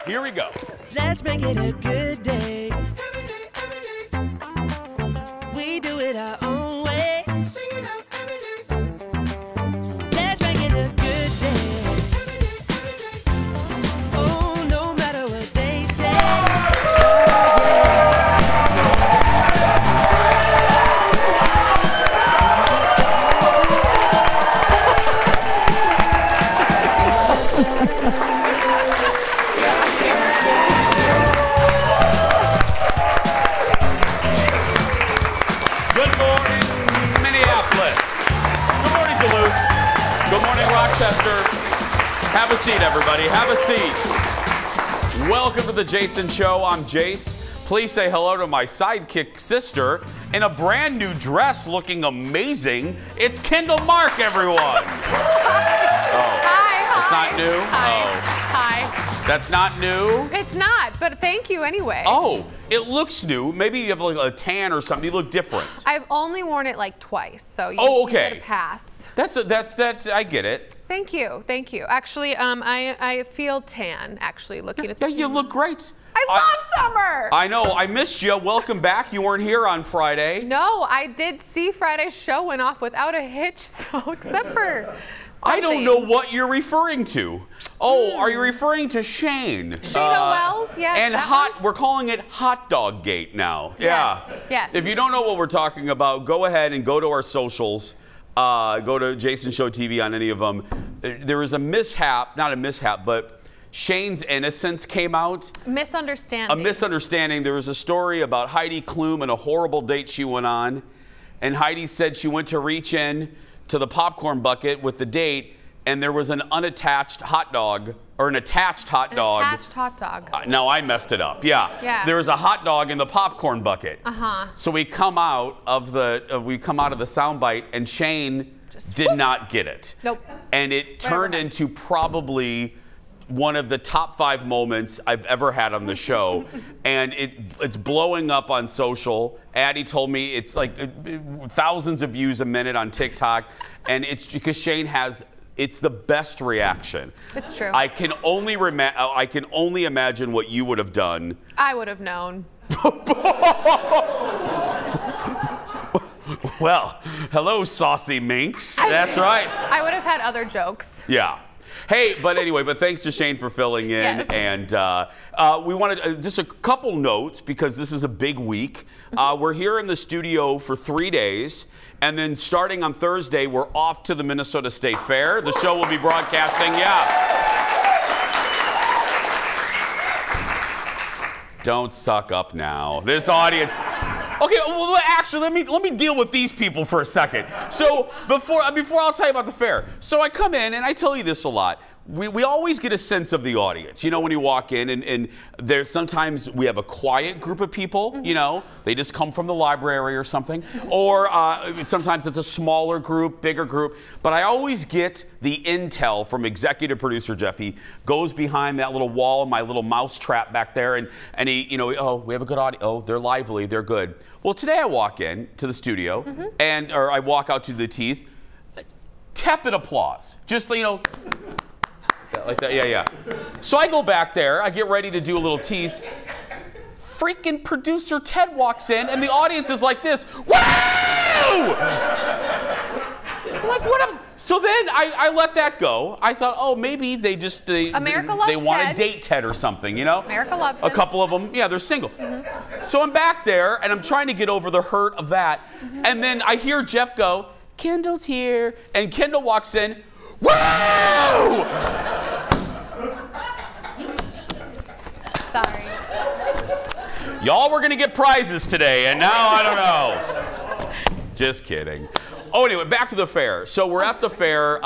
Here we go. Let's make it a good day. We do it our own way. Let's make it a good day. Oh, no matter what they say. Good morning, Minneapolis. Good morning, Duluth. Good morning, Rochester. Have a seat, everybody. Have a seat. Welcome to the Jason Show. I'm Jace. Please say hello to my sidekick sister in a brand new dress looking amazing. It's Kendall Mark, everyone. Hi. It's not new? Hi. Oh. Hi. That's not new? It's not, but thank you anyway. Oh, it looks new. Maybe you have like a tan or something. You look different. I've only worn it like twice, so you, Oh, you okay. get a pass. That's I get it. Thank you. Thank you. Actually, I feel tan, actually, looking at the Yeah, you look great. I love summer. I know. I missed you. Welcome back. You weren't here on Friday. No, I did see Friday's show went off without a hitch, so except for I don't something. know what you're referring to. Oh, are you referring to Shane? Shane Wells, yes. And we're calling it Hot Dog Gate now. Yes, Yeah. yes. If you don't know what we're talking about, go ahead and go to our socials. Go to Jason Show TV on any of them. There was a mishap, not a mishap, but Shane's innocence came out. Misunderstanding. A misunderstanding. There was a story about Heidi Klum and a horrible date she went on. And Heidi said she went to reach in to the popcorn bucket with the date, and there was an unattached hot dog, or an attached hot dog. Attached hot dog. No, I messed it up. Yeah. There was a hot dog in the popcorn bucket. So we come out of the soundbite, and Shane did not get it. Nope. And it turned into probably one of the top 5 moments I've ever had on the show, and it's blowing up on social. Addie told me it's like thousands of views a minute on TikTok, and it's because Shane it's the best reaction. It's true. I can only imagine what you would have done. I would have known. Well, hello, saucy minx. That's right. I would have had other jokes. Yeah. Hey, but thanks to Shane for filling in. Yes. And we wanted just a couple notes because this is a big week. We're here in the studio for 3 days. And then starting on Thursday, we're off to the Minnesota State Fair. The show will be broadcasting, Don't suck up now. This audience. Okay, well, actually, let me deal with these people for a second. So before I'll tell you about the fair. So I come in and I tell you this a lot. We always get a sense of the audience, when you walk in, and there's sometimes we have a quiet group of people, they just come from the library or something, or sometimes it's a smaller group, bigger group, but I always get the intel from executive producer Jeff. He goes behind that little wall, my little mouse trap back there, and he, oh, we have a good audience, oh, they're lively, they're good. Well, today I walk in to the studio, or I walk out to the tees, tepid applause, just, like that, yeah. So I go back there, I get ready to do a little tease. Freaking producer Ted walks in, and the audience is like this. Woo! I'm like, what up? So then I let that go. I thought, oh, maybe they America loves want to Ted. date Ted or something, America loves him. A couple of them, they're single. So I'm back there, and I'm trying to get over the hurt of that. And then I hear Jeff go, Kendall's here. And Kendall walks in. Woo! Sorry. Y'all were gonna get prizes today, and now I don't know. Just kidding. Oh, anyway, back to the fair. So we're at the fair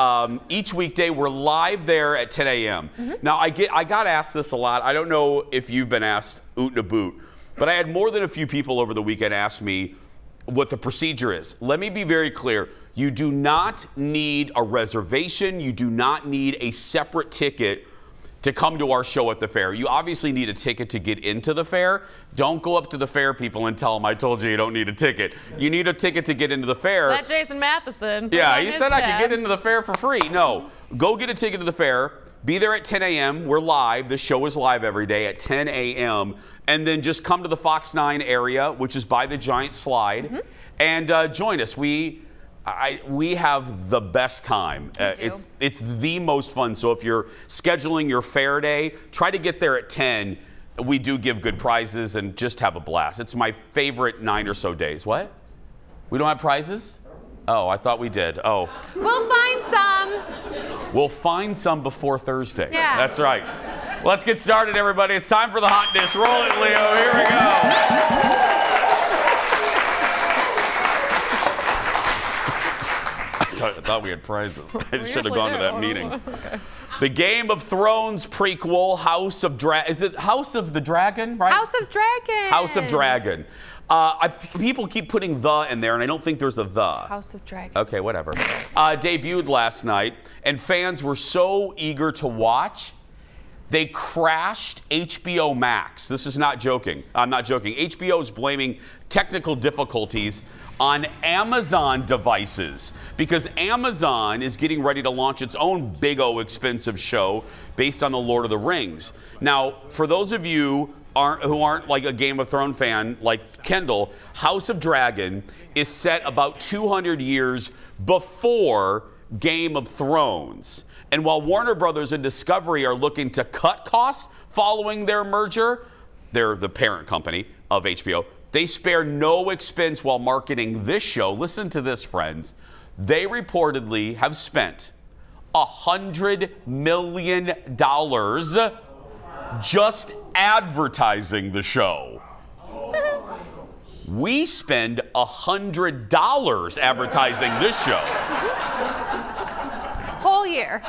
each weekday. We're live there at 10 a.m. Now I got asked this a lot. I don't know if you've been asked oot and a boot, but I had more than a few people over the weekend ask me what the procedure is. Let me be very clear. You do not need a reservation. You do not need a separate ticket to come to our show at the fair. You obviously need a ticket to get into the fair. Don't go up to the fair people and tell them, I told you don't need a ticket. You need a ticket to get into the fair. That Jason Matheson. Yeah, he said I could get into the fair for free. No, go get a ticket to the fair. Be there at 10 a.m. We're live. This show is live every day at 10 a.m. And then just come to the Fox 9 area, which is by the giant slide, and join us. We have the best time. It's the most fun. So if you're scheduling your fair day, try to get there at 10. We do give good prizes and just have a blast. It's my favorite 9 or so days. What? We don't have prizes? Oh, I thought we did. Oh. We'll find some. We'll find some before Thursday. Yeah. That's right. Let's get started, everybody. It's time for the hot dish. Roll it, Leo. Here we go. I thought we had prizes. I should have gone to that meeting. Okay. The Game of Thrones prequel, House of Dragon. Is it House of the Dragon, right? House of Dragon. House of Dragon. People keep putting the in there, and I don't think there's a the. House of Dragon. Okay, whatever. Debuted last night, and fans were so eager to watch, they crashed HBO Max. This is not joking. I'm not joking. HBO is blaming technical difficulties on Amazon devices because Amazon is getting ready to launch its own big expensive show based on the Lord of the Rings. Now, for those of you who aren't like a Game of Thrones fan like Kendall, House of Dragon is set about 200 years before Game of Thrones. And while Warner Brothers and Discovery are looking to cut costs following their merger, they're the parent company of HBO, they spare no expense while marketing this show. Listen to this, friends. They reportedly have spent $100 million just advertising the show. We spend $100 advertising this show. Whole year.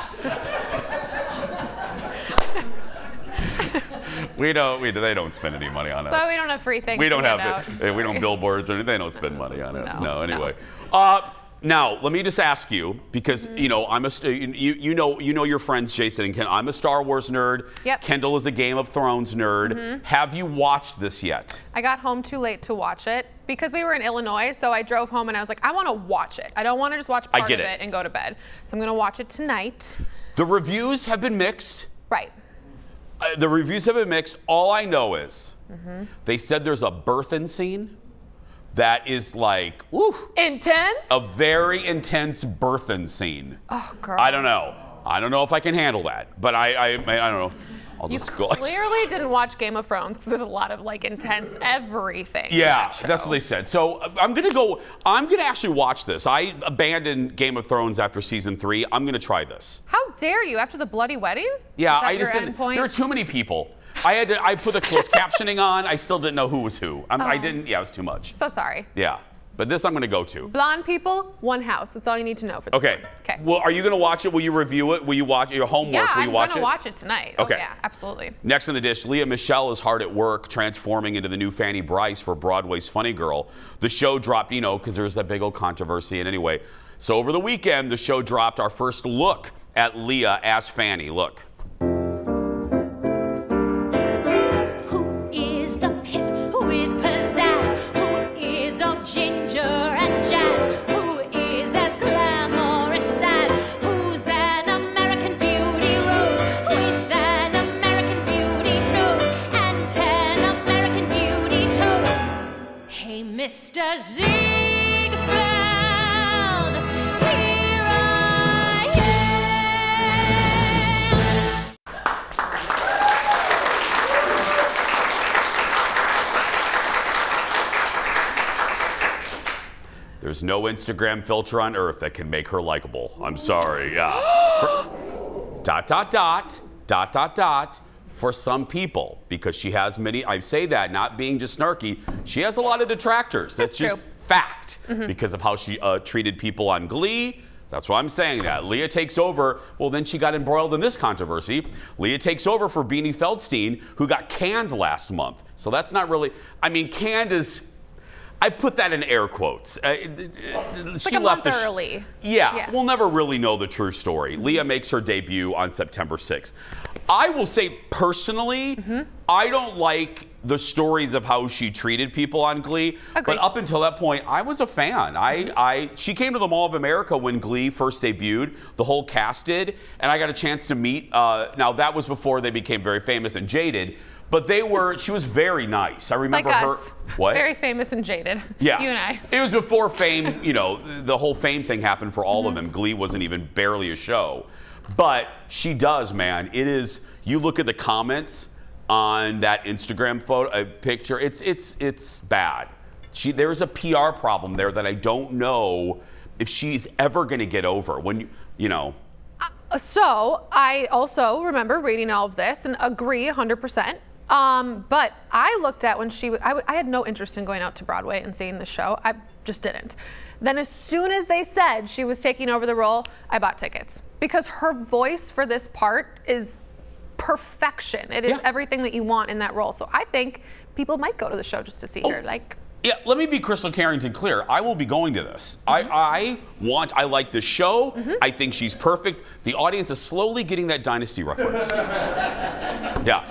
They don't spend any money on us. So we don't have free things. We don't have it. we don't billboards or anything. They don't spend money on us. No, anyway. No. Now, let me just ask you, because I'm you know your friends Jason and Ken. I'm a Star Wars nerd. Yep. Kendall is a Game of Thrones nerd. Have you watched this yet? I got home too late to watch it because we were in Illinois, so I drove home and I was like, I want to watch it. I don't want to just watch part of it and go to bed. So I'm going to watch it tonight. The reviews have been mixed. Right. The reviews have been mixed. All I know is they said there's a birthing scene that is like, woo. Intense? A very intense birthing scene. Oh, girl. I don't know. I don't know if I can handle that, but I don't know. I'll just go. You clearly didn't watch Game of Thrones because there's a lot of like intense everything. Yeah, that's what they said. So I'm gonna actually watch this. I abandoned Game of Thrones after season 3. I'm gonna try this. How dare you? After the bloody wedding? Yeah, Is that I just your didn't. endpoint? There were too many people. I put the closed captioning on. I still didn't know who was who. I didn't. Yeah, it was too much. So sorry. Yeah, but this I'm gonna go to. Blonde people, one house. That's all you need to know for this. Okay. Okay. Well, are you gonna watch it? Will you review it? Will you watch your homework? Yeah, Will you watch it? I'm gonna watch it tonight. Okay. Oh, yeah, absolutely. Next on the dish, Leah Michele is hard at work transforming into the new Fanny Bryce for Broadway's Funny Girl. The show dropped, because there was that big old controversy. And anyway, so over the weekend, the show dropped our first look at Leah as Fanny. Look. Who is the pip with pizzazz? Who is all ginger and jazz? Who is as glamorous as? Who's an American Beauty rose with an American Beauty nose and 10 American Beauty toes? Hey, Mr. Ziegfeld, here I There's no Instagram filter on earth that can make her likable. I'm sorry, yeah. For some people, because she has many, I say that not being just snarky, she has a lot of detractors. That's just fact because of how she treated people on Glee. That's why I'm saying that. Leah takes over. Well, then she got embroiled in this controversy. Leah takes over for Beanie Feldstein, who got canned last month. So that's not really, canned is, I put that in air quotes. It's like a month early. Yeah, we'll never really know the true story. Leah makes her debut on September 6th. I will say personally, I don't like the stories of how she treated people on Glee. Agreed. But up until that point, I was a fan. She came to the Mall of America when Glee first debuted. The whole cast did, and I got a chance to meet. Now that was before they became very famous and jaded. But she was very nice. I remember like her. Us. What? Very famous and jaded. Yeah. You and I. It was before Fame, the whole Fame thing happened for all of them. Glee wasn't even barely a show. But she does, man. It is, you look at the comments on that Instagram picture, it's bad. There's a PR problem there that I don't know if she's ever going to get over. So I also remember reading all of this and agree 100%. But I looked at when I had no interest in going out to Broadway and seeing the show. I just didn't. Then as soon as they said she was taking over the role, I bought tickets because her voice for this part is perfection. It is everything that you want in that role. So I think people might go to the show just to see her. Yeah, let me be Crystal Carrington clear. I will be going to this. I like the show. I think she's perfect. The audience is slowly getting that Dynasty reference. Yeah,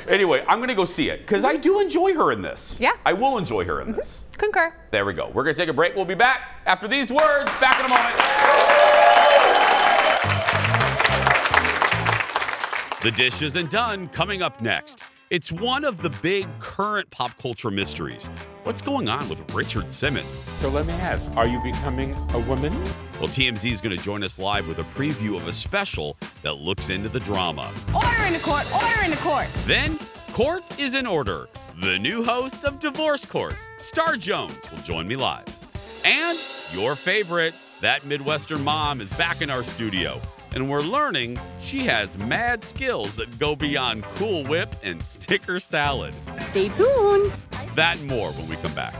anyway, I'm going to go see it because I do enjoy her in this. Yeah. I will enjoy her in this. Concur. There we go. We're going to take a break. We'll be back after these words. Back in a moment. The dish isn't done. Coming up next. It's one of the big current pop culture mysteries. What's going on with Richard Simmons? So let me ask, are you becoming a woman? Well, TMZ is going to join us live with a preview of a special that looks into the drama. Order in the court! Order in the court! Then, Court is in Order. The new host of Divorce Court, Star Jones, will join me live. And your favorite, that Midwestern mom, is back in our studio. And we're learning she has mad skills that go beyond Cool Whip and sticker salad. Stay tuned. That and more when we come back.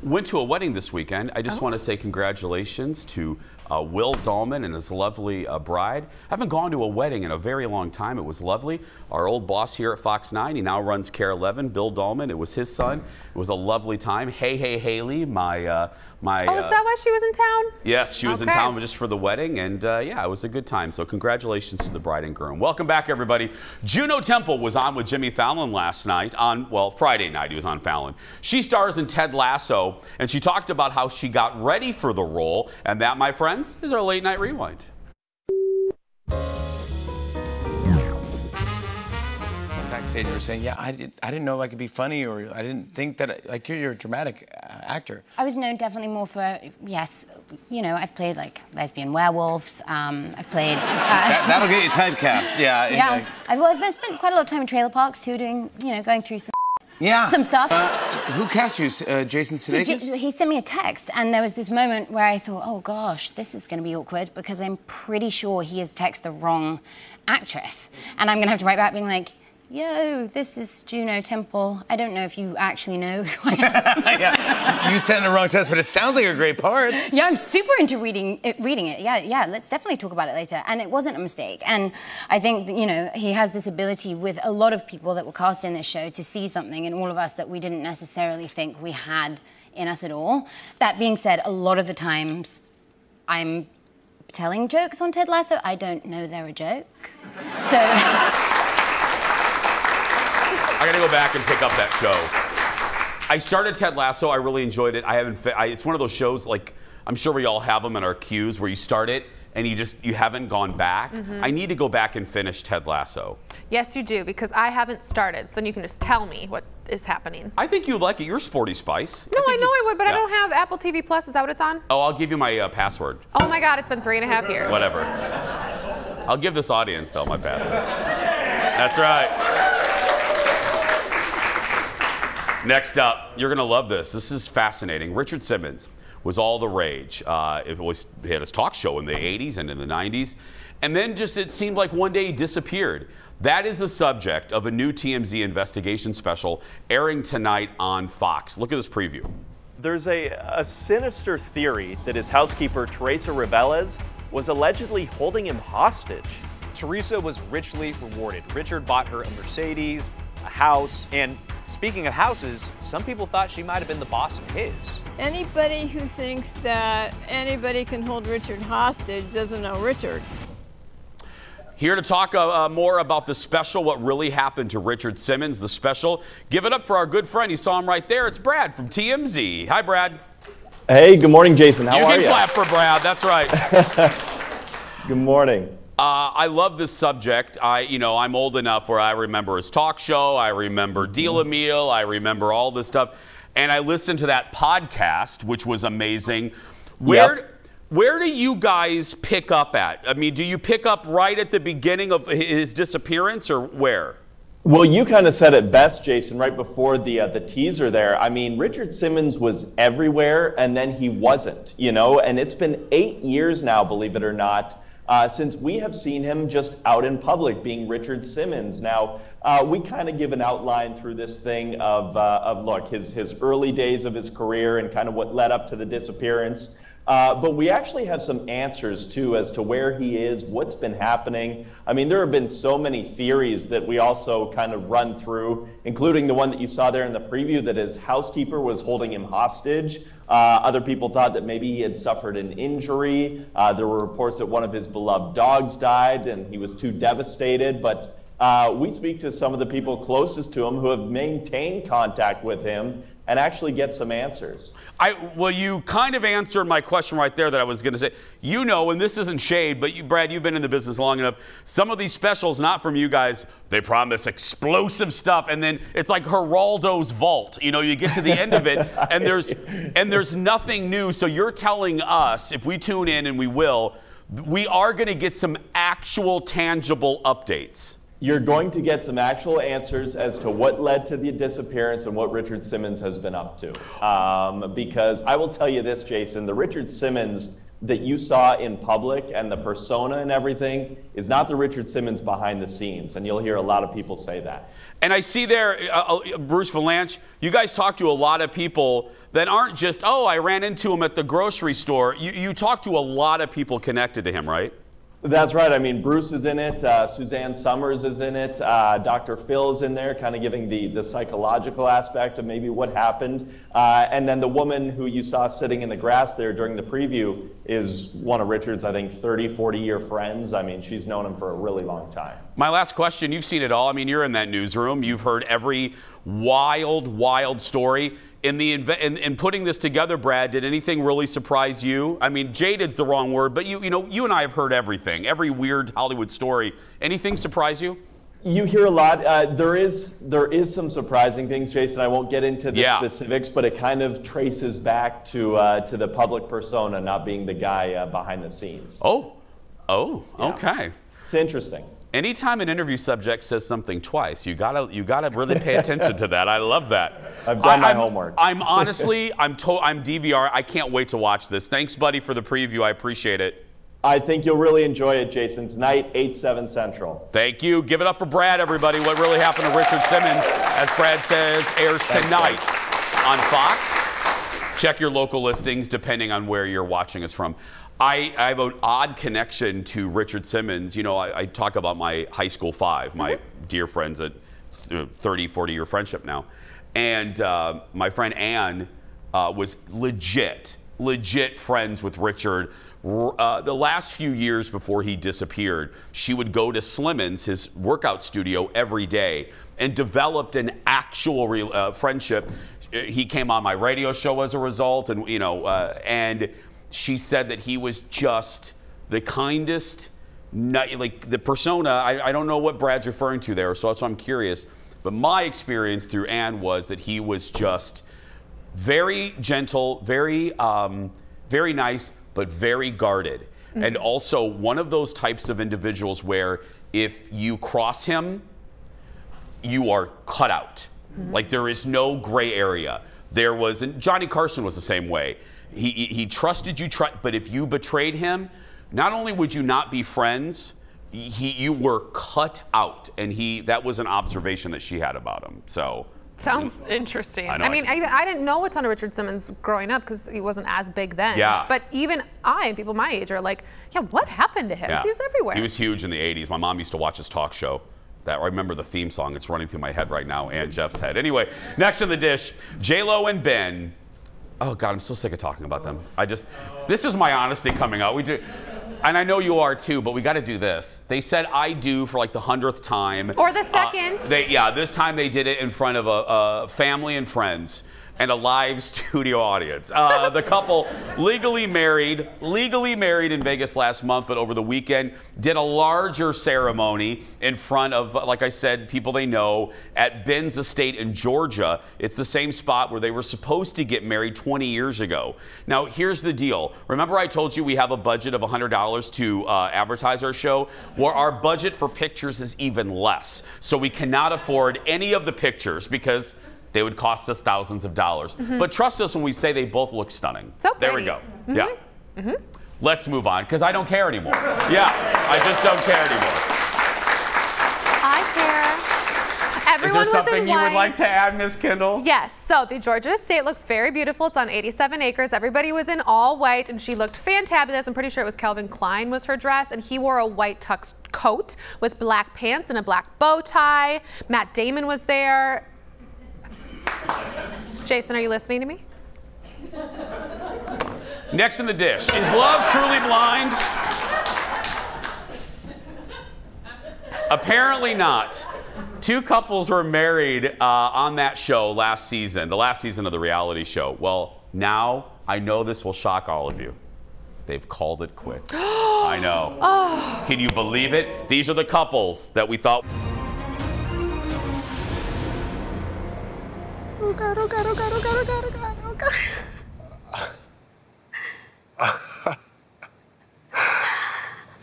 Went to a wedding this weekend. I just want to say congratulations to Will Dahlman and his lovely bride. I haven't gone to a wedding in a very long time. It was lovely. Our old boss here at Fox 9, he now runs Care 11, Bill Dahlman. It was his son. It was a lovely time. Hey Haley, my oh, is that why she was in town? Yes, she was in town just for the wedding, and yeah, it was a good time. So congratulations to the bride and groom. Welcome back, everybody. Juno Temple was on with Jimmy Fallon last night Friday night he was on Fallon. She stars in Ted Lasso, and she talked about how she got ready for the role, and that, my friends, is our late night rewind. Backstage, we were saying, yeah, I didn't know I could be funny, or I didn't think that, like, you're a dramatic actor. I was known definitely more for, yes, I've played like lesbian werewolves. I've played. That'll get you typecast, yeah. Yeah, I've spent quite a lot of time in trailer parks too, doing, going through some stuff. Who cast you, Jason Sudeikis? So he sent me a text, and there was this moment where I thought, oh gosh, this is going to be awkward because I'm pretty sure he has texted the wrong actress, and I'm going to have to write back being like, yo, this is Juno Temple. I don't know if you actually know who I am. Yeah, you sent the wrong text, but it sounds like a great part. Yeah, I'm super into reading it. Yeah, let's definitely talk about it later. And it wasn't a mistake. And I think, he has this ability with a lot of people that were cast in this show to see something in all of us that we didn't necessarily think we had in us at all. That being said, a lot of the times I'm telling jokes on Ted Lasso. I don't know they're a joke. So... I gotta go back and pick up that show. I started Ted Lasso. I really enjoyed it. It's one of those shows, like, I'm sure we all have them in our queues where you start it and you haven't gone back. I need to go back and finish Ted Lasso. Yes, you do, because I haven't started, so then you can just tell me what is happening. I think you'd like it. You're Sporty Spice. No, I know I would, but I don't have Apple TV Plus. Is that what it's on? Oh, I'll give you my password. Oh my God, it's been 3.5 years. Whatever. I'll give this audience, though, my password. That's right. Next up, you're going to love this. This is fascinating. Richard Simmons was all the rage. He had his talk show in the 80s and in the 90s. And then it seemed like one day he disappeared. That is the subject of a new TMZ investigation special airing tonight on Fox. Look at this preview. There's a sinister theory that his housekeeper, Teresa Reveles, was allegedly holding him hostage. Teresa was richly rewarded. Richard bought her a Mercedes, a house. And speaking of houses, some people thought she might have been the boss of his. Anybody who thinks that anybody can hold Richard hostage doesn't know Richard. Here to talk more about the special, what really happened to Richard Simmons, the special. Give it up for our good friend. You saw him right there. It's Brad from TMZ. Hi, Brad. Hey, good morning, Jason. How are you? You can clap for Brad. That's right. Good morning. I love this subject. I'm old enough where I remember his talk show. I remember Deal a Meal. I remember all this stuff. And I listened to that podcast, which was amazing. Where do you guys pick up at? I mean, do you pick up right at the beginning of his disappearance, or where? Well, you kind of said it best, Jason, right before the teaser there. I mean, Richard Simmons was everywhere, and then he wasn't, and it's been 8 years now, believe it or not, since we have seen him just out in public being Richard Simmons. Now, we kind of give an outline through this thing of look, his early days of his career and kind of what led up to the disappearance. But we actually have some answers, too, as to where he is, what's been happening. I mean, there have been so many theories that we also kind of run through, including the one that you saw there in the preview, that his housekeeper was holding him hostage. Other people thought that maybe he had suffered an injury. There were reports that one of his beloved dogs died and he was too devastated. But we speak to some of the people closest to him who have maintained contact with him and actually get some answers. Well, you kind of answered my question right there that I was going to say. And this isn't shade, but Brad, you've been in the business long enough. Some of these specials, not from you guys, they promise explosive stuff, and then it's like Geraldo's vault. You get to the end of it, and there's nothing new. So you're telling us, if we tune in, and we are going to get some actual tangible updates. You're going to get some actual answers as to what led to the disappearance and what Richard Simmons has been up to. Because I will tell you this, Jason, the Richard Simmons that you saw in public and the persona and everything is not the Richard Simmons behind the scenes. And you'll hear a lot of people say that. And I see there, Bruce Valanche, you guys talk to a lot of people that aren't just, I ran into him at the grocery store. You talk to a lot of people connected to him, right? That's right. I mean, Bruce is in it. Suzanne Summers is in it. Dr. Phil is in there, kind of giving the psychological aspect of maybe what happened. And then the woman who you saw sitting in the grass there during the preview is one of Richard's, I think, 30, 40-year friends. I mean, she's known him for a really long time. My last question, you've seen it all. I mean, you're in that newsroom. You've heard every wild story. In putting this together, Brad, did anything really surprise you? I mean, jaded's the wrong word, but you and I have heard everything, every weird Hollywood story. Anything surprise you? You hear a lot. There is some surprising things, Jason. I won't get into the specifics, but it kind of traces back to the public persona not being the guy behind the scenes. Okay. It's interesting. Anytime an interview subject says something twice, you gotta really pay attention to that. I love that. I've done my homework. I'm DVR. I can't wait to watch this. Thanks, buddy, for the preview. I appreciate it. I think you'll really enjoy it, Jason. Tonight, 8/7 Central. Thank you. Give it up for Brad, everybody. What really happened to Richard Simmons, as Brad says, airs tonight on Fox. Check your local listings depending on where you're watching us from. I have an odd connection to Richard Simmons. I talk about my high school five, my dear friends at 30, 40-year friendship now. And my friend Ann was legit friends with Richard. The last few years before he disappeared, she would go to Slimmon's, his workout studio, every day and developed an actual friendship. He came on my radio show as a result, and and she said that he was just the kindest, like the persona. I don't know what Brad's referring to there, so that's why I'm curious. But my experience through Ann was that he was just very gentle, very nice, but very guarded. Mm-hmm. And also one of those types of individuals where if you cross him, you are cut out. Mm-hmm. Like there is no gray area. And Johnny Carson was the same way. He trusted you, but if you betrayed him, not only would you not be friends, you were cut out. And that was an observation that she had about him. So sounds interesting. I mean, I didn't know a ton of Richard Simmons growing up because he wasn't as big then. Yeah. But even and people my age are like, yeah, what happened to him? Yeah. He was everywhere. He was huge in the 80s. My mom used to watch his talk show. I remember the theme song. It's running through my head right now and Jeff's head. Anyway, next in the dish, J-Lo and Ben. Oh, God, I'm so sick of talking about them. This is my honesty coming out. We do, and I know you are too, but we got to do this. They said I do for like the 100th time. Or the second. This time they did it in front of a family and friends and a live studio audience. The couple legally married in Vegas last month, but over the weekend did a larger ceremony in front of, like I said, people they know at Ben's estate in Georgia. It's the same spot where they were supposed to get married 20 years ago. Now, here's the deal. Remember I told you we have a budget of $100 to advertise our show? Well, our budget for pictures is even less. So we cannot afford any of the pictures because they would cost us thousands of dollars. But trust us when we say they both look stunning. So there we go. Yeah. Let's move on, because I don't care anymore. Yeah, I just don't care anymore. I care. Everyone Is there was in something you would like to add, Miss Kendall? Yes. So the Georgia estate looks very beautiful. It's on 87 acres. Everybody was in all white, and she looked fantabulous. I'm pretty sure it was Calvin Klein was her dress, and he wore a white tux coat with black pants and a black bow tie. Matt Damon was there. Jason, are you listening to me? Next in the dish, is love truly blind? Apparently not. Two couples were married on that show last season, the last season of the reality show. Well, now I know this will shock all of you. They've called it quits. I know. Oh. Can you believe it? These are the couples that we thought. Oh God, oh God, oh God, oh God, oh God, oh God, oh God.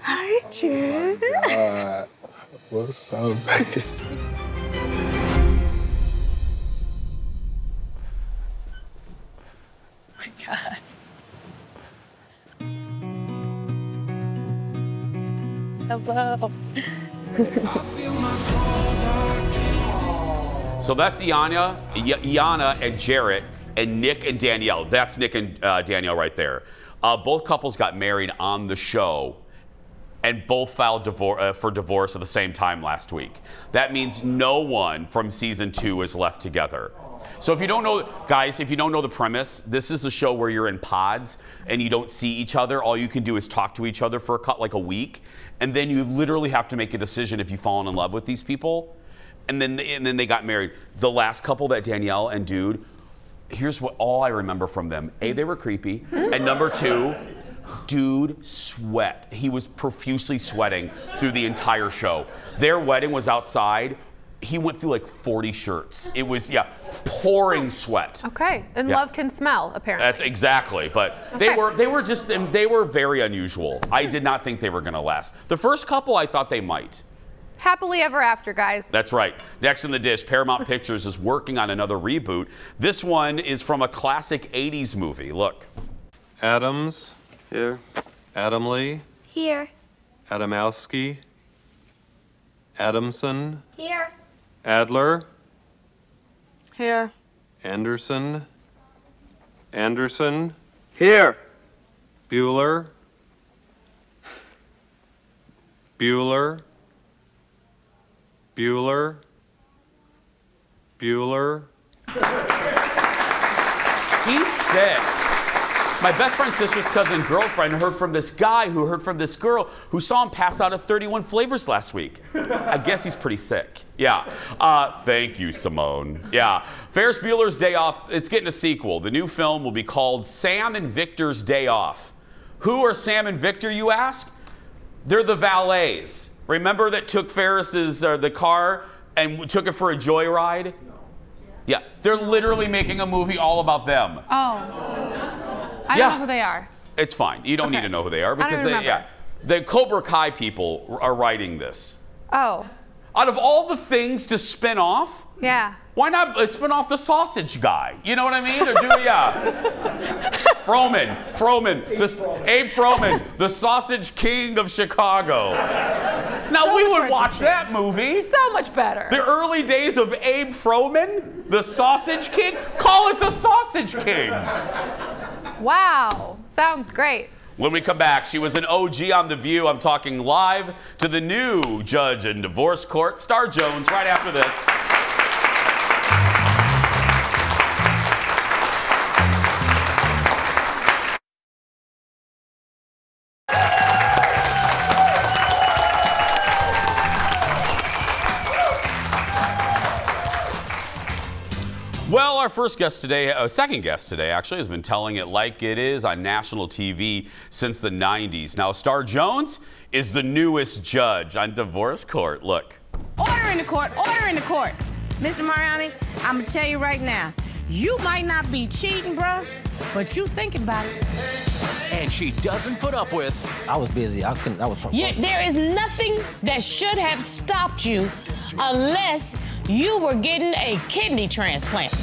Hi, Jen. What's up, baby? My God. Hello. So that's Iana and Jarrett, and Nick and Danielle. That's Nick and Danielle right there. Both couples got married on the show, and both filed for divorce at the same time last week. That means no one from season 2 is left together. So if you don't know, guys, if you don't know the premise, this is the show where you're in pods and you don't see each other. All you can do is talk to each other for like a week, and then you literally have to make a decision if you've fallen in love with these people. And then they got married. The last couple, that Danielle and Dude, here's what all I remember from them. A, they were creepy. And number 2, Dude sweat. He was profusely sweating through the entire show. Their wedding was outside. He went through like 40 shirts. It was, pouring sweat. Okay, and love can smell, apparently. That's exactly, but Okay. they were very unusual. I did not think they were gonna last. The first couple, I thought they might. Happily ever after, guys. That's right. Next in the dish, Paramount Pictures is working on another reboot. This one is from a classic 80s movie. Look. Adams. Here. Adamley. Here. Adamowski. Adamson. Here. Adler. Here. Anderson. Anderson. Here. Bueller. Bueller. Bueller. Bueller. He's sick. My best friend's sister's cousin girlfriend heard from this guy who heard from this girl who saw him pass out at 31 Flavors last week. I guess he's pretty sick. Yeah. Thank you, Simone. Yeah. Ferris Bueller's Day Off, it's getting a sequel. The new film will be called Sam and Victor's Day Off. Who are Sam and Victor, you ask? They're the valets. Remember that took Ferris's the car and took it for a joyride? Yeah. They're literally making a movie all about them. Oh. I don't know who they are. It's fine. You don't need to know who they are because remember. the Cobra Kai people are writing this. Oh. Out of all the things to spin off, Yeah. why not spin off the sausage guy? You know what I mean? Or do Froman, Abe Froman, the sausage king of Chicago. Now So we much would more watch interesting. that movie. So much better. The early days of Abe Froman, the sausage king. Call it the sausage king. Wow. Sounds great. When we come back, she was an OG on The View. I'm talking live to the new judge in divorce court, Star Jones, right after this. Well, our first guest today, second guest today actually, has been telling it like it is on national TV since the 90s. Now, Star Jones is the newest judge on divorce court. Look. Order in the court, order in the court. Mr. Mariani, I'm gonna tell you right now, you might not be cheating, bruh, but you thinking about it. And she doesn't put up with. I was busy. I couldn't. There is nothing that should have stopped you unless you were getting a kidney transplant.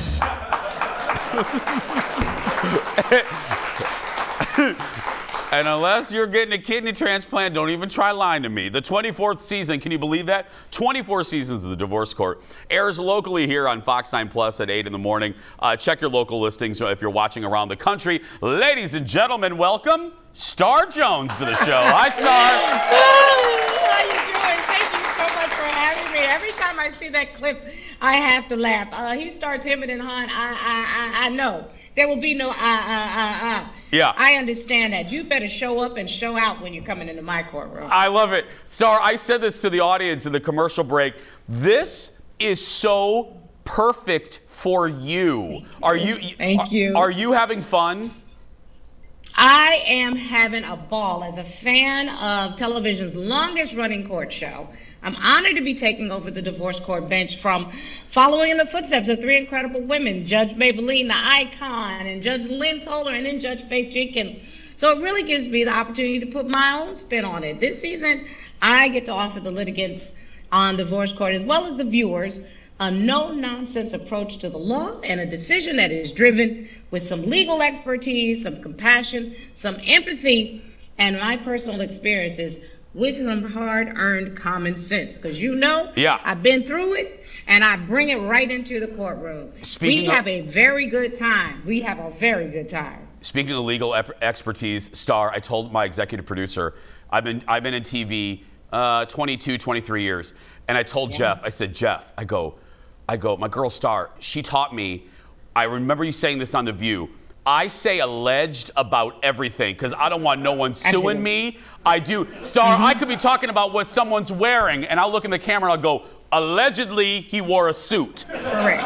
And unless you're getting a kidney transplant, don't even try lying to me. The 24th season, can you believe that? 24 seasons of the divorce court airs locally here on Fox 9 Plus at 8 in the morning. Check your local listings if you're watching around the country. Ladies and gentlemen, welcome Star Jones to the show. Hi, Star. How you doing? Thank you so much for having me. Every time I see that clip, I have to laugh. He starts hemming and hawing. I know. There will be no Yeah. I understand that. You better show up and show out when you're coming into my courtroom. I love it. Star, I said this to the audience in the commercial break. This is so perfect for you. Thank you. Are you having fun? I am having a ball. As a fan of television's longest running court show, I'm honored to be taking over the divorce court bench from following in the footsteps of three incredible women, Judge Maybelline, the icon, and Judge Lynn Toller, and then Judge Faith Jenkins. So it really gives me the opportunity to put my own spin on it. This season, I get to offer the litigants on divorce court, as well as the viewers, a no-nonsense approach to the law and a decision that is driven with some legal expertise, some compassion, some empathy, and my personal experiences with some hard-earned common sense. Because I've been through it, and I bring it right into the courtroom. We have a very good time. We have a very good time. Speaking of legal expertise, Star, I told my executive producer, I've been in TV 22, 23 years, and I told Jeff, I said, Jeff, I go, my girl Star, she taught me, I remember you saying this on The View, I say alleged about everything because I don't want no one suing me. I do. Star, I could be talking about what someone's wearing, and I'll look in the camera and I'll go, allegedly he wore a suit. Correct.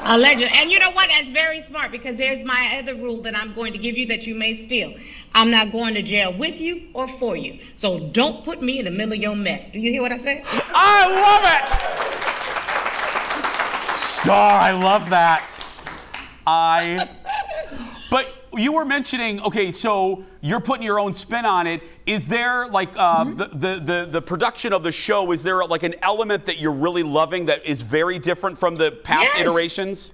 Alleged. And you know what? That's very smart, because there's my other rule that I'm going to give you that you may steal. I'm not going to jail with you or for you. So don't put me in the middle of your mess. Do you hear what I said? I love it! Star, I love that. But you were mentioning, okay, so you're putting your own spin on it. Is there like the production of the show, is there like an element that you're really loving that is very different from the past iterations?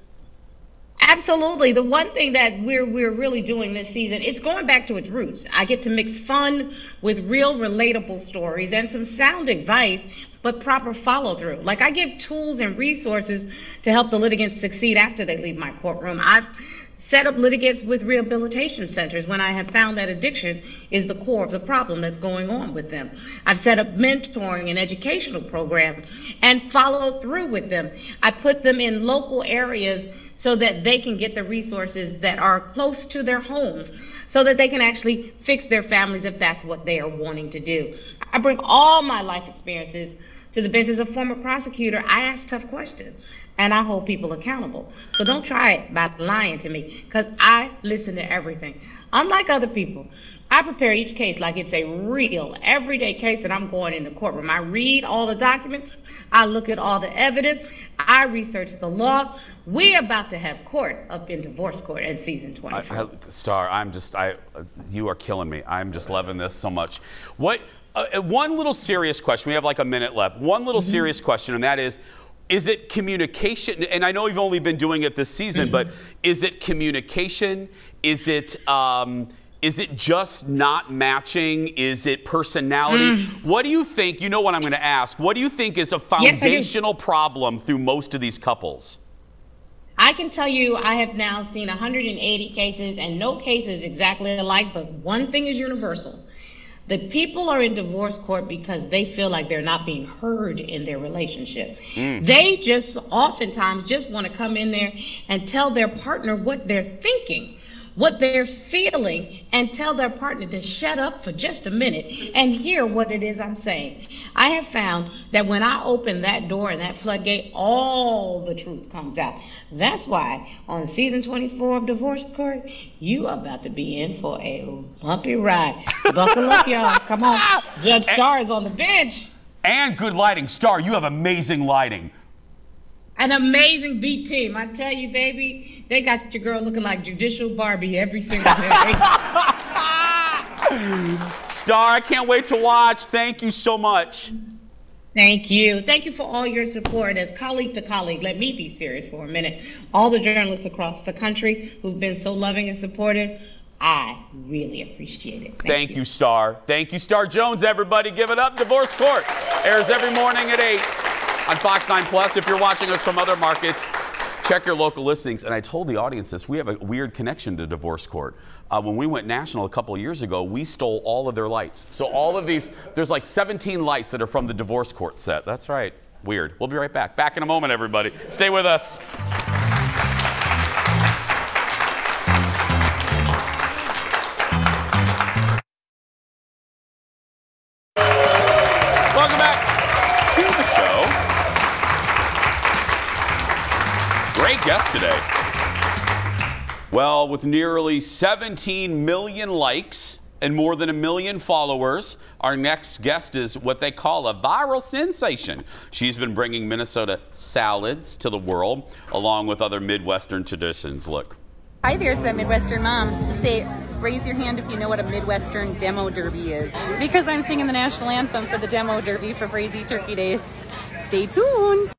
Absolutely. The one thing that we're really doing this season, it's going back to its roots. I get to mix fun with real relatable stories and some sound advice, but proper follow through. Like, I give tools and resources to help the litigants succeed after they leave my courtroom. I've set up litigants with rehabilitation centers when I have found that addiction is the core of the problem that's going on with them. I've set up mentoring and educational programs and followed through with them. I put them in local areas so that they can get the resources that are close to their homes, so that they can actually fix their families if that's what they are wanting to do. I bring all my life experiences to the bench. As a former prosecutor, I ask tough questions and I hold people accountable. So don't try it by lying to me, because I listen to everything. Unlike other people, I prepare each case like it's a real, everyday case that I'm going in the courtroom. I read all the documents, I look at all the evidence, I research the law. We're about to have court up in divorce court at season 24. Star, you are killing me. I'm just loving this so much. One little serious question. We have like a minute left. One little serious question, and that is it communication? And I know you've only been doing it this season, but is it communication? Is it just not matching? Is it personality? What do you think? You know what I'm going to ask. What do you think is a foundational problem through most of these couples? I can tell you I have now seen 180 cases, and no case is exactly alike, but one thing is universal. The people are in divorce court because they feel like they're not being heard in their relationship. They just oftentimes just want to come in there and tell their partner what they're thinking, what they're feeling, and tell their partner to shut up for just a minute and hear what it is I'm saying. I have found that when I open that door and that floodgate, all the truth comes out. That's why on season 24 of Divorce Court, you are about to be in for a bumpy ride. Buckle up, y'all. Come on. Judge Starr is on the bench. And good lighting. Starr, you have amazing lighting. An amazing beat team. I tell you, baby, they got your girl looking like Judicial Barbie every single day. Starr, I can't wait to watch. Thank you so much. Thank you. Thank you for all your support. As colleague to colleague, let me be serious for a minute. All the journalists across the country who've been so loving and supportive, I really appreciate it. Thank you, Starr. Thank you, Starr Jones, everybody. Give it up. Divorce Court airs every morning at 8 on Fox 9 Plus. If you're watching us from other markets, check your local listings. And I told the audience this, we have a weird connection to Divorce Court. When we went national a couple of years ago, we stole all of their lights. So all of these, there's like 17 lights that are from the Divorce Court set. That's right. Weird. We'll be right back. Back in a moment, everybody. Stay with us. Welcome back to the show. Great guest today. Well, with nearly 17 million likes and more than 1 million followers, our next guest is what they call a viral sensation. She's been bringing Minnesota salads to the world, along with other Midwestern traditions. Look. Hi there, it's that Midwestern mom. Raise your hand if you know what a Midwestern demo derby is. Because I'm singing the national anthem for the demo derby for Crazy Turkey Days. Stay tuned.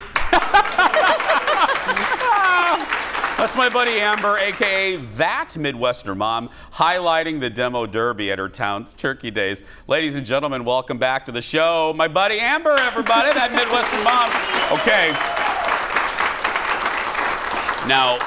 That's my buddy Amber, a.k.a. That Midwestern Mom, highlighting the demo derby at her town's Turkey Days. Ladies and gentlemen, welcome back to the show. My buddy Amber, everybody, that Midwestern Mom. Okay. Now,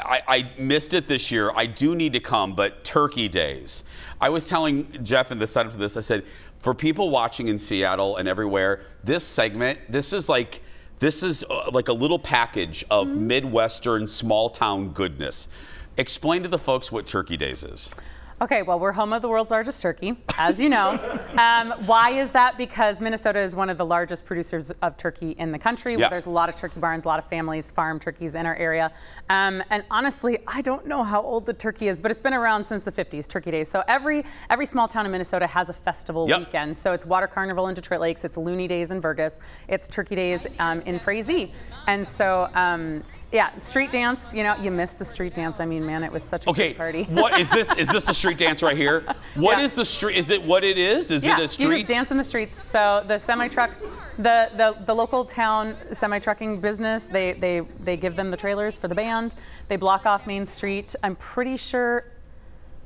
I missed it this year. I do need to come, but Turkey Days. I was telling Jeff in the setup for this, I said, for people watching in Seattle and everywhere, this segment, this is like a little package of Midwestern small town goodness. Explain to the folks what Turkey Days is. Okay, well, we're home of the world's largest turkey, as you know. Why is that? Because Minnesota is one of the largest producers of turkey in the country. Yeah. There's a lot of turkey barns, a lot of families farm turkeys in our area. And honestly, I don't know how old the turkey is, but it's been around since the 50s, Turkey Days. So every small town in Minnesota has a festival weekend. So it's Water Carnival in Detroit Lakes, it's Looney Days in Vergas, it's Turkey Days in Frazee. And so, yeah, street dance, you know, you missed the street dance. I mean, man, it was such a good party. What is this? Is this a street dance right here? What is the street? Is it what it is? Is it a street? You just dance in the streets. So the semi-trucks, the local town semi-trucking business, they give them the trailers for the band. They block off Main Street. I'm pretty sure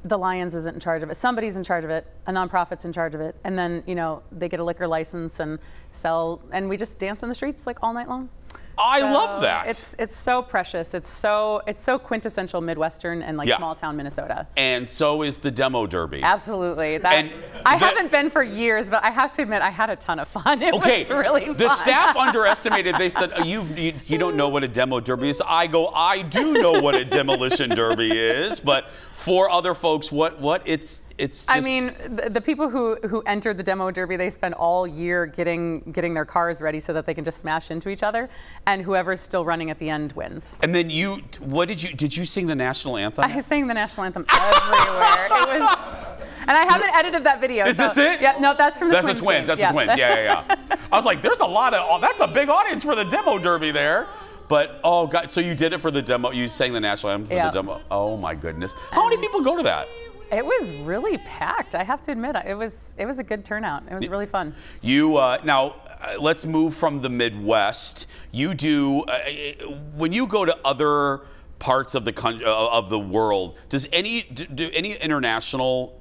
the Lions isn't in charge of it. Somebody's in charge of it. A nonprofit's in charge of it. And then, you know, they get a liquor license and sell, and we just dance in the streets like all night long. I love that. It's so precious. It's so quintessential Midwestern and like small town Minnesota. And so is the demo derby. Absolutely. I haven't been for years, but I have to admit I had a ton of fun. It was really fun. The staff underestimated. They said, you don't know what a demo derby is. I go, I do know what a demolition derby is, but for other folks, what it's just... I mean, the people who enter the demo derby, they spend all year getting their cars ready so that they can just smash into each other, and whoever's still running at the end wins. And then did you sing the national anthem? I sang the national anthem everywhere. It was, and I haven't edited that video. Is this it? Yeah, no, that's from the Twins. That's the Twins. That's the Twins. Yeah. I was like, there's a lot of, that's a big audience for the demo derby there. But, oh, God, so you did it for the demo, you sang the national anthem for the demo. Oh, my goodness. How many people go to that? It was really packed. I have to admit, it was a good turnout. It was really fun. You now let's move from the Midwest. You do when you go to other parts of the country of the world. Do any international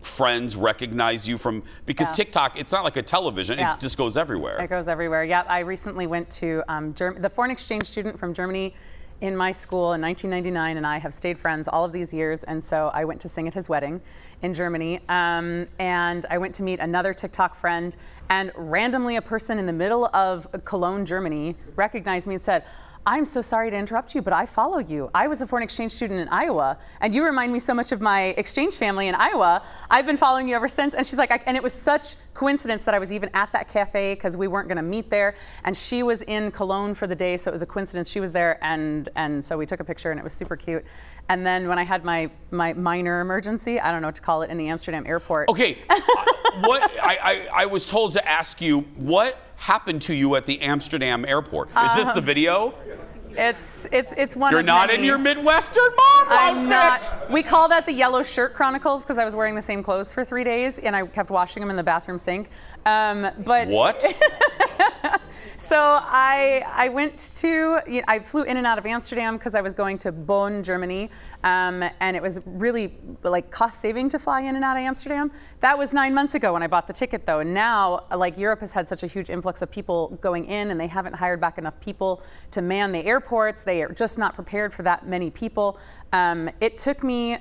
friends recognize you from, because TikTok, it's not like a television, it just goes everywhere. It goes everywhere. Yeah, I recently went to the foreign exchange student from Germany in my school in 1999, and I have stayed friends all of these years. And so I went to sing at his wedding in Germany. And I went to meet another TikTok friend, and randomly a person in the middle of Cologne, Germany, recognized me and said, I'm so sorry to interrupt you, but I follow you. I was a foreign exchange student in Iowa, and you remind me so much of my exchange family in Iowa. I've been following you ever since. And she's like, and it was such coincidence that I was even at that cafe because we weren't gonna meet there. And she was in Cologne for the day, so it was a coincidence. She was there, and so we took a picture, and it was super cute. And then when I had my minor emergency, I don't know what to call it, in the Amsterdam airport. Okay, I was told to ask you, what happened to you at the Amsterdam airport? Is this the video? It's one You're of not many. in your Midwestern mom outfit? I'm not. We call that the Yellow Shirt Chronicles because I was wearing the same clothes for 3 days and I kept washing them in the bathroom sink. But what? So I flew in and out of Amsterdam because I was going to Bonn, Germany, and it was really like cost saving to fly in and out of Amsterdam. That was 9 months ago when I bought the ticket though, and now like Europe has had such a huge influx of people going in, and they haven't hired back enough people to man the airports. They are just not prepared for that many people. It took me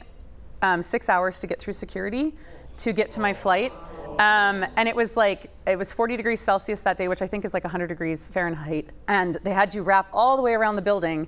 6 hours to get through security to get to my flight. And it was 40 degrees Celsius that day, which I think is like 100 degrees Fahrenheit. And they had you wrap all the way around the building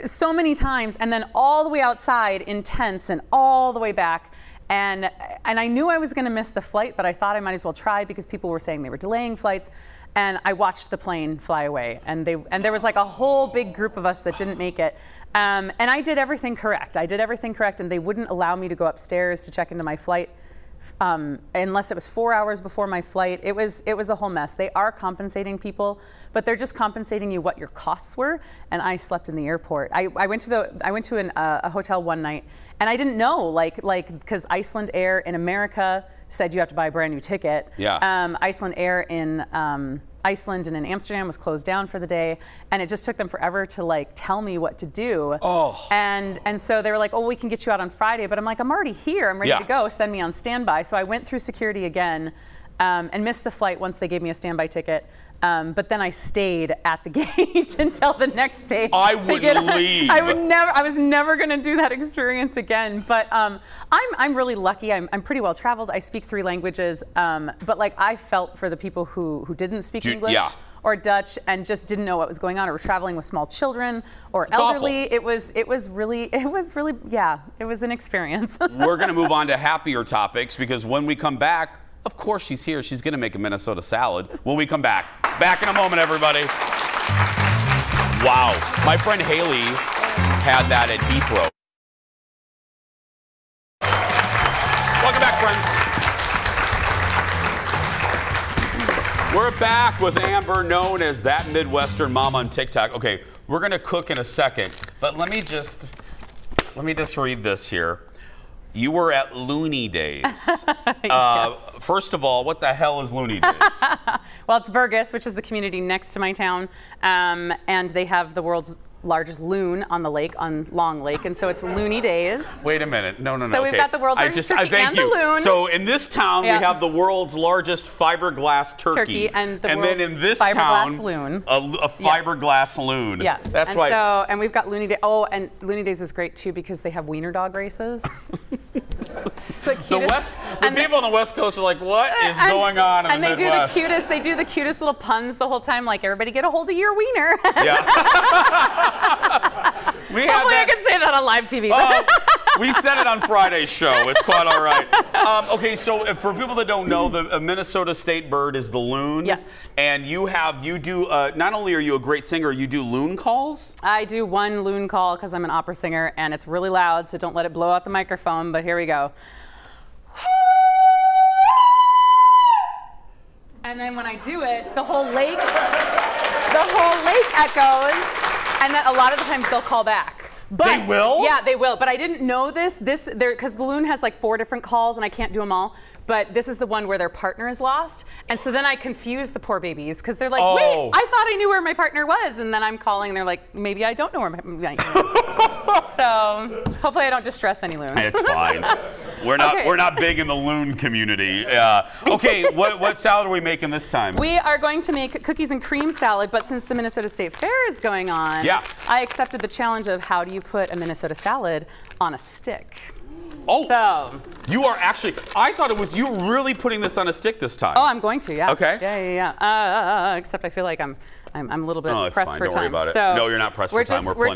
so many times, and then all the way outside in tents and all the way back. And I knew I was gonna miss the flight, but I thought I might as well try because people were saying they were delaying flights. And I watched the plane fly away, and there was like a whole big group of us that didn't make it. And I did everything correct. And they wouldn't allow me to go upstairs to check into my flight unless it was 4 hours before my flight. It was a whole mess. They are compensating people, but they're just compensating you what your costs were. And I slept in the airport. I went to a hotel one night, and I didn't know, because Iceland Air in America said you have to buy a brand new ticket. Yeah. Iceland Air in Iceland and in Amsterdam was closed down for the day, and it just took them forever to tell me what to do. Oh. And so they were like, oh, we can get you out on Friday, but I'm like, I'm already here, I'm ready to go, send me on standby. So I went through security again and missed the flight once they gave me a standby ticket. But then I stayed at the gate until the next day. I wouldn't leave. I was never going to do that experience again. But I'm really lucky. I'm pretty well traveled. I speak 3 languages. But I felt for the people who didn't speak English or Dutch and just didn't know what was going on, or were traveling with small children or elderly. It was really it was an experience. We're going to move on to happier topics because when we come back, of course she's here. She's going to make a Minnesota salad when we come back. Back in a moment, everybody. Wow. My friend Haley had that at Heathrow. Welcome back, friends. We're back with Amber, known as That Midwestern Mom on TikTok. Okay, we're going to cook in a second, but let me just read this here. You were at Looney Days. Yes. First of all, what the hell is Looney Days? Well, it's Ferris, which is the community next to my town, and they have the world's largest loon on the lake, on Long Lake, and so it's Looney Days. Wait a minute. No. So we've got the world's largest turkey and the loon. So in this town, we have the world's largest fiberglass turkey. And then in this town, loon. a fiberglass loon. Yeah. That's why. And we've got Looney Days. Oh, and Looney Days is great too because they have wiener dog races. The people on the West Coast are like, what is going on in the Midwest? They do the cutest little puns the whole time, like everybody get a hold of your wiener. Yeah. Hopefully I can say that on live TV. We said it on Friday's show. It's quite all right. Okay, so for people that don't know, the Minnesota state bird is the loon. Yes. And you do, not only are you a great singer, you do loon calls? I do one loon call because I'm an opera singer, and it's really loud, so don't let it blow out the microphone, but here we go. And then when I do it, the whole lake echoes. And then a lot of the times they'll call back. But, they will? Yeah, they will. But I didn't know this because the loon has like 4 different calls and I can't do them all. but this is the one where their partner is lost. And so then I confuse the poor babies because they're like, Oh. wait, I thought I knew where my partner was. And then I'm calling and they're like, maybe I don't know where my So hopefully I don't distress any loons. It's fine. We're not big in the loon community. Okay, what salad are we making this time? We are going to make cookies and cream salad, but since the Minnesota State Fair is going on, I accepted the challenge of how do you put a Minnesota salad on a stick. Oh, so you are actually, I thought it was you really putting this on a stick this time. Oh, I'm going to, yeah. Okay. Yeah. Except I feel like I'm a little bit pressed for Don't time. worry about it. So No, you're not pressed for time. We're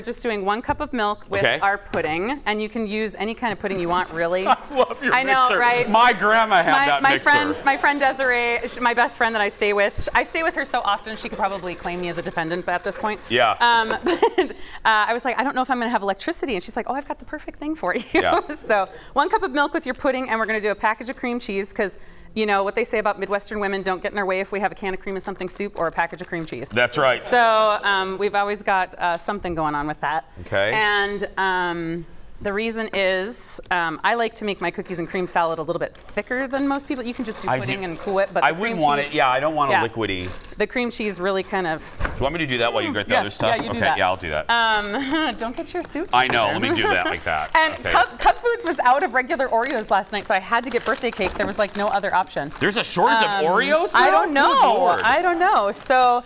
just doing 1 cup of milk with our pudding, and you can use any kind of pudding you want, really. I love your I know, mixer. right? My grandma had that mixer. My friend Desiree, my best friend that I stay with her so often she could probably claim me as a dependent at this point. Yeah. But I was like, I don't know if I'm going to have electricity, and she's like, oh, I've got the perfect thing for you. Yeah. So 1 cup of milk with your pudding, and we're going to do a package of cream cheese because. You know what they say about Midwestern women, don't get in our way if we have a can of cream of something soup or a package of cream cheese. That's right. So we've always got something going on with that. Okay. And the reason is I like to make my cookies and cream salad a little bit thicker than most people. You can just do pudding and Cool Whip, but I wouldn't want it. Yeah, I don't want a liquidy. The cream cheese really kind of. Do you want me to do that while you grate the other stuff? Yeah, you do okay, that. yeah, I'll do that. Don't get your soup. I know. Let me do that like that. And okay. Cup Foods was out of regular Oreos last night, so I had to get birthday cake. There was like no other option. There's a shortage of Oreos now? I don't know. Good Lord. I don't know. So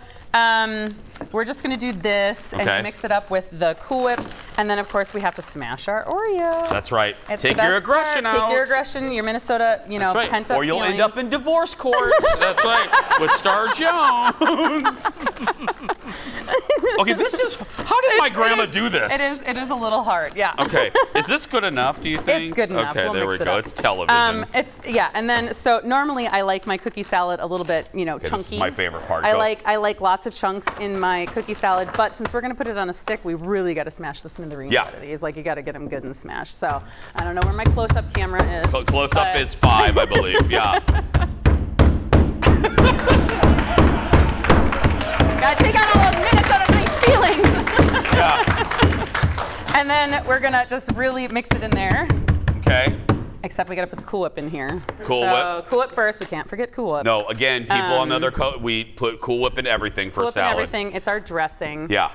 we're just going to do this and mix it up with the Cool Whip. And then, of course, we have to smash our Oreos. That's right. It's Take your aggression out. Take your aggression, your Minnesota, pent up Or you'll feelings. end up in divorce court. That's right. With Star Jones. Okay, how did my grandma do this? It is a little hard, yeah. Okay. Is this good enough, do you think? It's good enough. Okay, We'll there we mix it go. up. It's television. And then, so normally I like my cookie salad a little bit, chunky. This is my favorite part. I like lots of chunks in my cookie salad, but since we're gonna put it on a stick, we really gotta smash the smithereens out of these. Like, you gotta get them good and smashed. So, I don't know where my close-up camera is. Close-up is 5, I believe, yeah. Gotta take out all those Minnesota nice feelings. Yeah. And then we're gonna just really mix it in there. Okay. Except we gotta put the Cool Whip in here. Cool Whip. Cool Whip first. We can't forget Cool Whip. No, again, people on the other coat, we put Cool Whip in everything for Cool Whip salad. in everything. It's our dressing. Yeah.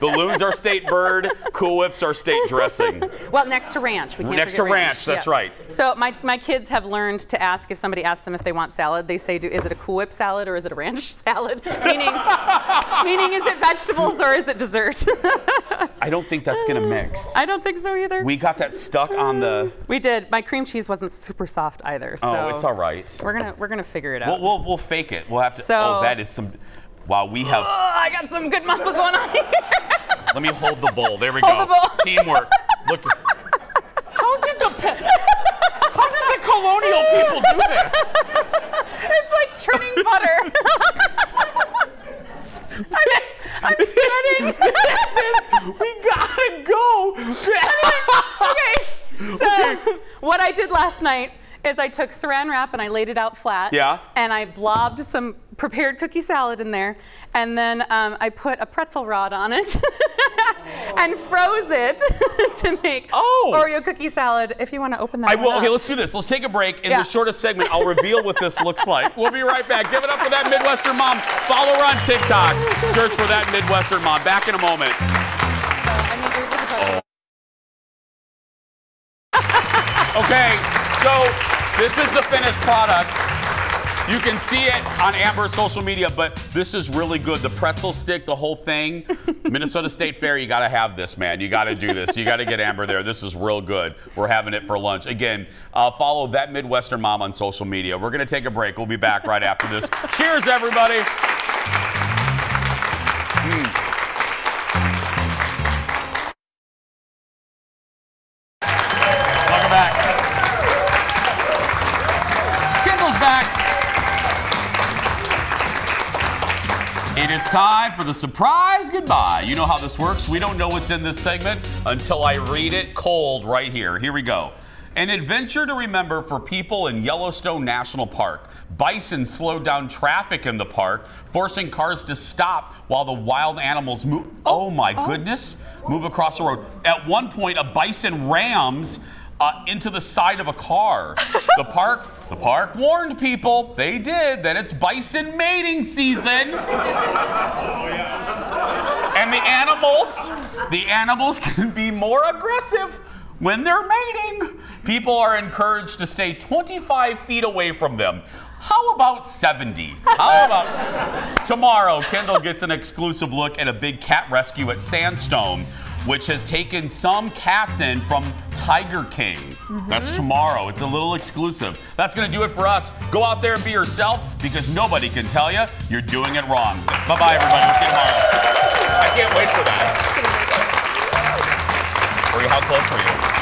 Balloons are state bird. Cool Whip's our state dressing. Well, next to ranch. We can't next to forget ranch. That's right. So my kids have learned to ask if somebody asks them if they want salad. They say, is it a Cool Whip salad or is it a ranch salad? meaning, is it vegetables or is it dessert? I don't think that's gonna mix. I don't think so either. We got that stuck on the. We did. My cream cheese wasn't super soft either. So oh, it's all right. We're gonna figure it out. We'll fake it. We'll have to. So, that is some. Wow, we have. I got some good muscle going on here. Let me hold the bowl. There we hold go. The bowl. Teamwork. Look. How did the colonial people do this? It's like churning butter. I'm sweating. We gotta go. Okay. So what I did last night is I took saran wrap and I laid it out flat. Yeah. And I blobbed some prepared cookie salad in there. And then I put a pretzel rod on it and froze it to make Oreo cookie salad. If you want to open that I will. up. Okay, let's do this. Let's take a break. In the shortest segment, I'll reveal what this looks like. We'll be right back. Give it up for that Midwestern mom. Follow her on TikTok. Search for that Midwestern mom. Back in a moment. Okay, so this is the finished product. You can see it on Amber's social media, but this is really good. The pretzel stick, the whole thing. Minnesota State Fair, you got to have this, man. You got to do this. You got to get Amber there. This is real good. We're having it for lunch. Again, follow that Midwestern mom on social media. We're going to take a break. We'll be back right after this. Cheers, everybody. Welcome back. Kendall's back. It is time for the surprise goodbye. You know how this works. We don't know what's in this segment until I read it cold right here. Here we go. An adventure to remember for people in Yellowstone National Park. Bison slowed down traffic in the park, forcing cars to stop while the wild animals move. Oh my goodness. Move across the road. At one point, a bison rams into the side of a car. The park warned people. They did that it's bison mating season. And the animals can be more aggressive when they're mating. People are encouraged to stay 25 feet away from them. How about 70? How about tomorrow, Kendall gets an exclusive look at a big cat rescue at Sandstone, which has taken some cats in from Tiger King. That's tomorrow. It's a little exclusive. That's going to do it for us. Go out there and be yourself, because nobody can tell you you're doing it wrong. Bye-bye, everybody. We'll see you tomorrow. I can't wait for that. How close were you?